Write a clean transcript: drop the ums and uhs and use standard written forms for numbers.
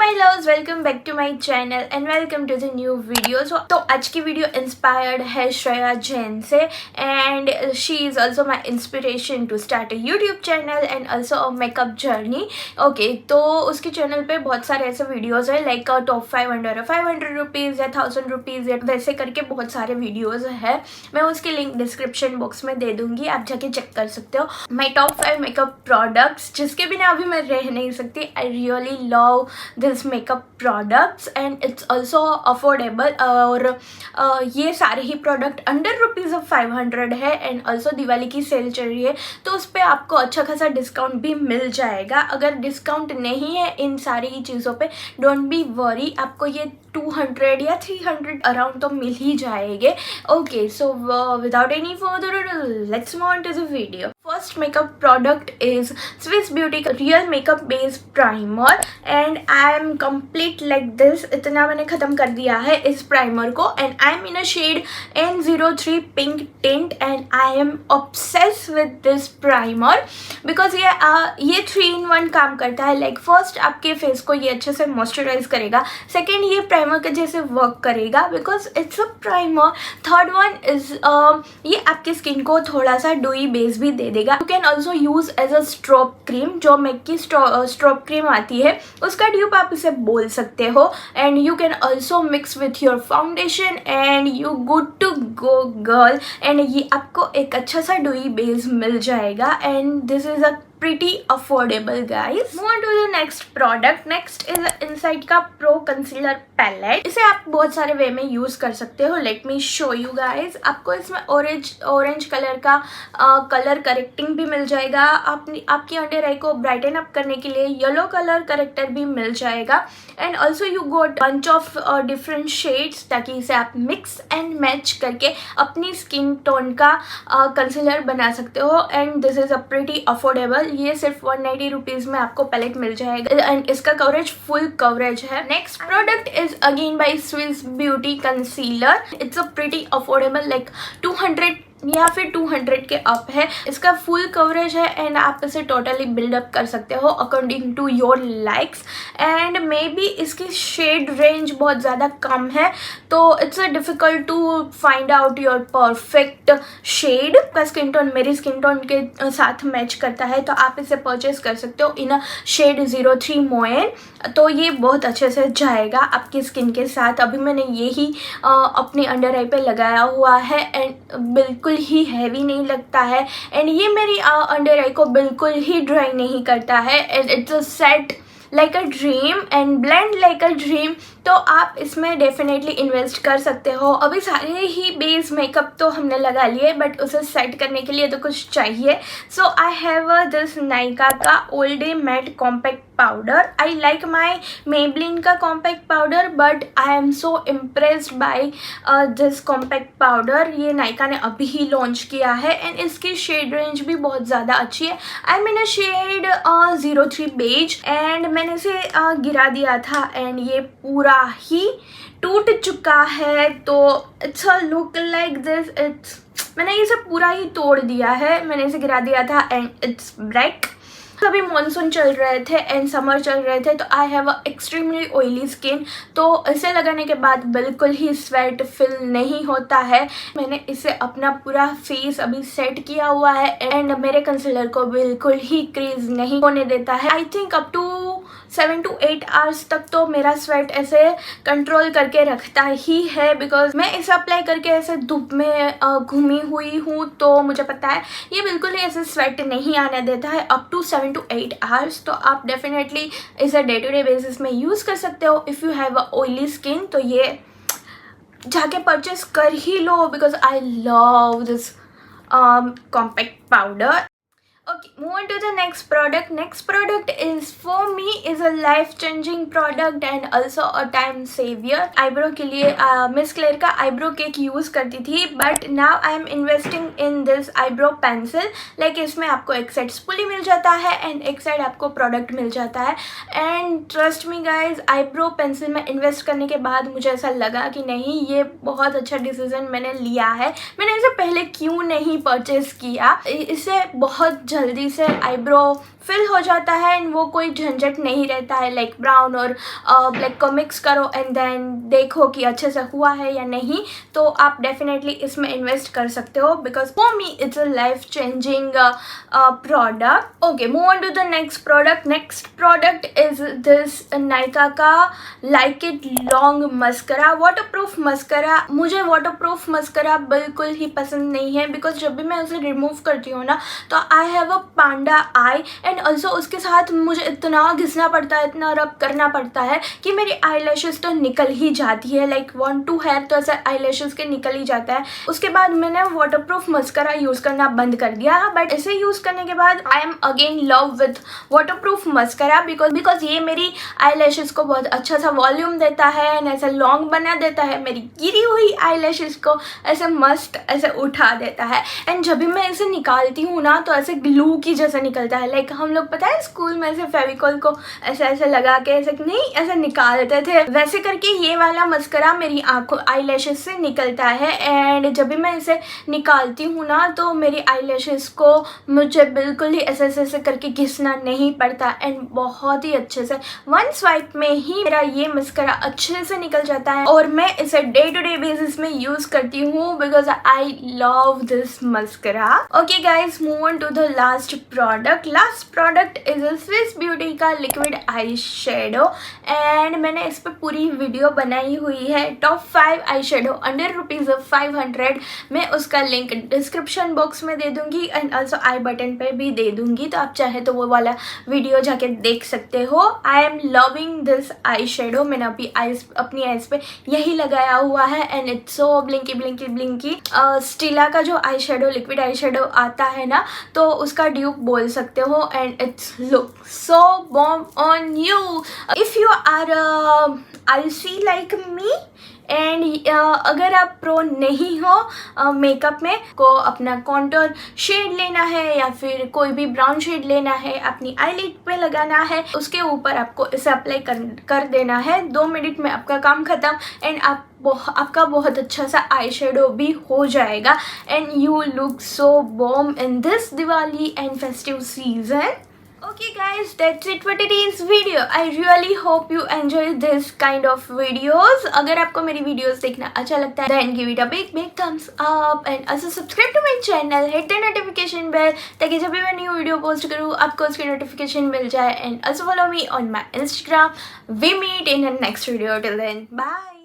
My loves, welcome back to my channel and welcome to the new video. तो आज की video inspired है श्रेया जैन से and she is also my inspiration to start a YouTube channel and also a makeup journey. Okay, तो उसके channel पे बहुत सारे ऐसे वीडियोज़ है लाइक टॉप 500 500 रुपीज़ या 1000 रुपीज़ या वैसे करके बहुत सारे वीडियोज़ है। मैं उसकी लिंक डिस्क्रिप्शन बॉक्स में दे दूँगी, आप जाके चेक कर सकते हो। माई टॉप 5 मेकअप प्रोडक्ट्स जिसके बिना अभी मैं रह नहीं सकती। I really love this makeup products and it's also affordable और ये सारे ही प्रोडक्ट अंडर रुपीज़ ऑफ 500 है एंड ऑल्सो दिवाली की सेल चल रही है तो उस पर आपको अच्छा खासा डिस्काउंट भी मिल जाएगा। अगर डिस्काउंट नहीं है इन सारी ही चीज़ों पे डोंट बी वरी, आपको ये 200 या 300 अराउंड तो मिल ही जाएंगे। Okay, so without any further let's move on to the video. First makeup product is Swiss beauty का real makeup base primer and I am complete like this. इतना मैंने ख़त्म कर दिया है इस प्राइमर को and I am in a shade N03 pink tint and I am obsessed with this primer because ये 3 in 1 काम करता है। लाइक फर्स्ट आपके फेस को ये अच्छे से मॉइस्चराइज करेगा, सेकेंड ये प्राइमर के जैसे वर्क करेगा because it's a primer, third one is ये आपकी स्किन को थोड़ा सा डोई बेस भी दे देगा। You can also use as a strobe cream, जो मैक की स्ट्रॉप क्रीम आती है उसका ड्यूप आप इसे बोल सकते हो and you can also mix with your foundation and you good to go girl. And ये आपको एक अच्छा सा डोई बेस मिल जाएगा and this is a pretty affordable guys. Move on to the next product. Next is Insight का Pro Concealer Palette. इसे आप बहुत सारे वे में यूज कर सकते हो। Let me show you guys. आपको इसमें ऑरेंज कलर का कलर करेक्टिंग भी मिल जाएगा। आपकी अंडर आई को ब्राइटन अप करने के लिए येलो कलर करेक्टर भी मिल जाएगा and also you got bunch of different shades ताकि इसे आप मिक्स एंड मैच करके अपनी स्किन टोन का कंसीलर बना सकते हो and this is a pretty affordable. ये सिर्फ 190 रुपीज़ में आपको पैलेट मिल जाएगा एंड इसका कवरेज फुल कवरेज है। Next product is again bye Swiss beauty concealer. It's a pretty affordable like 200 या फिर 200 के अप है। इसका फुल कवरेज है एंड आप इसे टोटली बिल्डअप कर सकते हो according to your likes and maybe इसकी शेड रेंज बहुत ज़्यादा कम है तो it's a difficult to find out your perfect shade. का स्किन टोन मेरी स्किन टोन के साथ मैच करता है तो आप इसे परचेज कर सकते हो इन अ शेड 03 मोयन। तो ये बहुत अच्छे से जाएगा आपकी स्किन के साथ। अभी मैंने यही अपने अंडर आई पे लगाया हुआ है एंड बिल्कुल ही हैवी नहीं लगता है एंड ये मेरी अंडर आई को बिल्कुल ही ड्राई नहीं करता है and it's a set like a dream and blend like a dream. तो आप इसमें डेफिनेटली इन्वेस्ट कर सकते हो। अभी सारे ही बेस मेकअप तो हमने लगा लिए बट उसे सेट करने के लिए तो कुछ चाहिए। So I have this Nykaa का all day matte compact powder. I like my Maybelline का compact powder but I am so impressed by this compact powder. ये नायका ने अभी ही लॉन्च किया है एंड इसकी शेड रेंज भी बहुत ज़्यादा अच्छी है। I mean a shade 03 beige and मैंने इसे गिरा दिया था एंड ये पूरा ही टूट चुका है तो it's a look like this. मैंने इसे पूरा ही तोड़ दिया है, मैंने इसे गिरा दिया था एंड इट्स ब्रेक। अभी मॉनसून चल रहे थे एंड समर चल रहे थे तो I have a extremely oily skin तो इसे लगाने के बाद बिल्कुल ही स्वेट फील नहीं होता है। मैंने इसे अपना पूरा फेस अभी सेट किया हुआ है एंड मेरे कंसीलर को बिल्कुल ही क्रीज नहीं होने देता है। I think up to 7 to 8 hours तक तो मेरा स्वेट ऐसे कंट्रोल करके रखता ही है बिकॉज मैं इसे अप्लाई करके ऐसे धूप में घूमी हुई हूँ तो मुझे पता है ये बिल्कुल ही ऐसे स्वेट नहीं आने देता है अप टू 7 to 8 आवर्स। तो आप डेफिनेटली इसे डे टू डे बेसिस में यूज़ कर सकते हो। If you have a oily skin तो ये जाके परचेस कर ही लो because I love this compact powder. Okay, move on to the next product. Next product is for me is a life changing product and also a time savior. Eyebrow के लिए miss clear का eyebrow cake use करती थी but now I am investing in this eyebrow pencil. Like इसमें आपको एक set spoolie मिल जाता है एंड एक साइड आपको प्रोडक्ट मिल जाता है and trust me guys eyebrow pencil में इन्वेस्ट करने के बाद मुझे ऐसा लगा कि नहीं ये बहुत अच्छा डिसीजन मैंने लिया है। मैंने इसे पहले क्यों नहीं परचेज किया। इसे बहुत जल्दी से आईब्रो फिल हो जाता है एंड वो कोई झंझट नहीं रहता है लाइक ब्राउन और ब्लैक को मिक्स करो एंड देन देखो कि अच्छे से हुआ है या नहीं। तो आप डेफिनेटली इसमें इन्वेस्ट कर सकते हो because for me it's a life changing product. Okay, move on to the next product. Next product is this Nykaa का like it long mascara, waterproof mascara. मुझे वाटरप्रूफ मस्करा बिल्कुल ही पसंद नहीं है बिकॉज जब भी मैं उसे रिमूव करती हूँ ना तो I have a Panda I and also उसके साथ मुझे इतना घिसना पड़ता है, इतना रब करना पड़ता है कि मेरी आई तो निकल ही जाती है। लाइक 1 2 हेयर तो ऐसे आई के निकल ही जाता है। उसके बाद मैंने वाटरप्रूफ मस्करा यूज करना बंद कर दिया, बट इसे यूज करने के बाद I am again love with waterproof mascara because ये मेरी आई को बहुत अच्छा सा वॉल्यूम देता है एंड ऐसे लॉन्ग बना देता है। मेरी गिरी हुई आई को ऐसे मस्त ऐसे उठा देता है एंड जब भी मैं इसे निकालती हूँ ना तो ऐसे ग्लू की जैसा निकलता है। लाइक हम लोग पता है स्कूल में ऐसे फेविकॉल को ऐसे ऐसे लगा के ऐसे नहीं ऐसे निकालते थे, वैसे करके ये वाला मस्करा मेरी आंखों आई से निकलता है एंड जब भी मैं इसे निकालती हूँ ना तो मेरी आई को मुझे बिल्कुल ही ऐसे ऐसे करके घिसना नहीं पड़ता एंड बहुत ही अच्छे से 1 स्वाइप में ही मेरा ये मस्करा अच्छे से निकल जाता है और मैं इसे डे टू डे बेसिस में यूज करती हूँ because I love this mascara. Okay guys, move on to the last product. Last product is a Swiss beauty का लिक्विड आई शेडो एंड मैंने इस पर पूरी वीडियो बनाई हुई है। Top 5 eye shadow under ₹500। मैं उसका लिंक डिस्क्रिप्शन बॉक्स में दे दूंगी एंड ऑल्सो आई बटन पे भी दे दूंगी, तो आप चाहे तो वो वाला वीडियो जाके देख सकते हो। I am loving this eye shadow. मैंने अभी अपनी आईज पे यही लगाया हुआ है and it's so blinky blinky blinky. Stila का जो eye shadow liquid eye shadow आता है ना तो उसका ड्यूप बोल सकते हो and it's look so bomb on you if you are आलसी लाइक मी एंड अगर आप प्रो नहीं हो मेकअप में को अपना कॉन्टोर शेड लेना है या फिर कोई भी ब्राउन शेड लेना है अपनी आईलिड पे लगाना है, उसके ऊपर आपको इसे अप्लाई कर देना है। 2 मिनट में आपका काम खत्म एंड आपका बहुत अच्छा सा आई शेडो भी हो जाएगा and you look so bomb in this Diwali and festive season. Okay guys, that's it for today's video. I really hope you enjoy this kind of videos. अगर आपको मेरी videos देखना अच्छा लगता है then give it a big thumbs up and also subscribe to my channel. Hit the notification bell ताकि जब भी मैं न्यू वीडियो पोस्ट करूँ आपको उसकी notification मिल जाए and also follow me on my Instagram. We meet in the next video. Till then, bye.